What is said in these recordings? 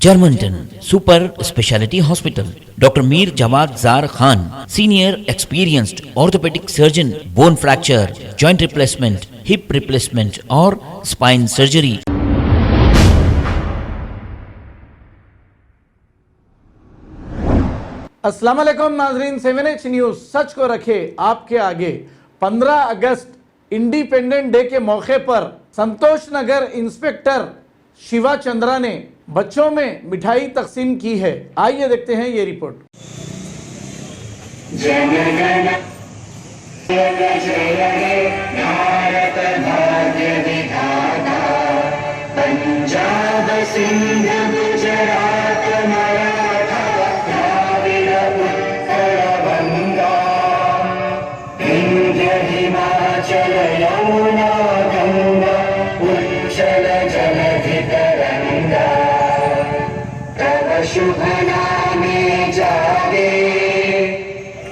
Germanton super speciality hospital, doctor Mir Jawad Zar Khan, senior experienced orthopaedic surgeon, bone fracture, joint replacement, hip replacement और spine surgery. अस्सलाम वालेकुम नाजरीन, 7H news सच को रखे आपके आगे। 15 अगस्त इंडिपेंडेंट डे के मौके पर संतोष नगर इंस्पेक्टर शिवा चंद्रा ने बच्चों में मिठाई तकसीम की है। आइए देखते हैं ये रिपोर्ट। जन गण जय हे भारत भाग्य विधाता, पंजाब सिंध गुजरात मराठा द्राविड़ उत्कल बंगा, विंध्य हिमाचल यमुना गंगा, उच्चल जलधि तरंगा, तव शुभ नामे जागे,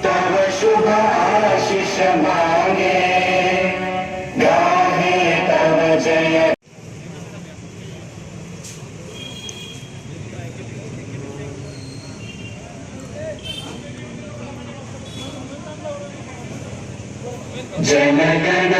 तव शुभ आशीष मांगे, गाहे तव जय। जन गण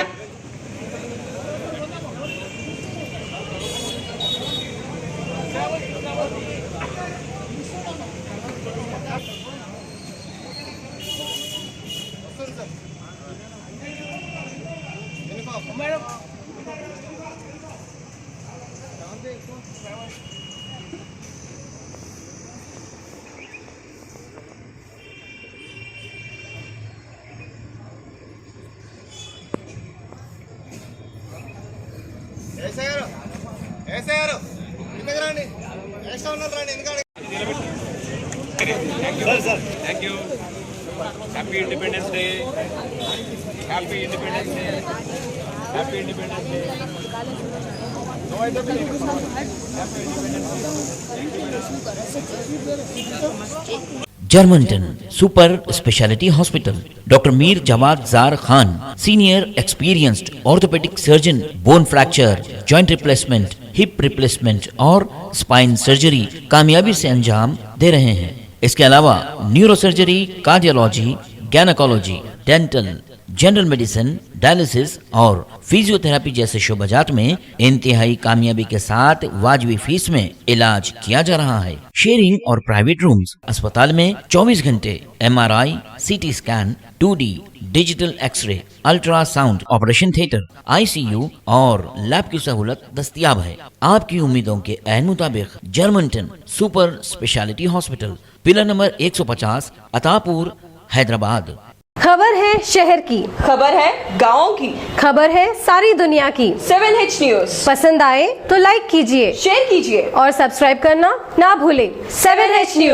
ऐसे यारो ఎందుకు రాండి ఎక్స్ట్రా ఉన్నారు రాండి ఎందుకు sir thank you happy independence day happy independence day happy independence day Germanten super speciality hospital, doctor Mir Jawad Zar Khan, senior experienced orthopaedic surgeon, bone fracture, joint replacement, hip replacement और स्पाइन सर्जरी कामयाबी से अंजाम दे रहे हैं। इसके अलावा neuro surgery, cardiology, gynaecology, dental, general medicine, dialysis और फिजियोथेरेपी जैसे शोबाजात में इंतहाई कामयाबी के साथ वाजबी फीस में इलाज किया जा रहा है। शेयरिंग और प्राइवेट रूम्स, अस्पताल में 24 घंटे MRI, CT scan, 2D digital x-ray, ultrasound, operation theatre, ICU और लैब की सहूलत दस्तयाब है। आपकी उम्मीदों के ऐन मुताबिक Germanten super speciality hospital, pillar number 150, Attapur, Hyderabad. खबर है शहर की, खबर है गाँव की, खबर है सारी दुनिया की। 7H न्यूज़ पसंद आए तो लाइक कीजिए, शेयर कीजिए और सब्सक्राइब करना ना भूलें। 7H news.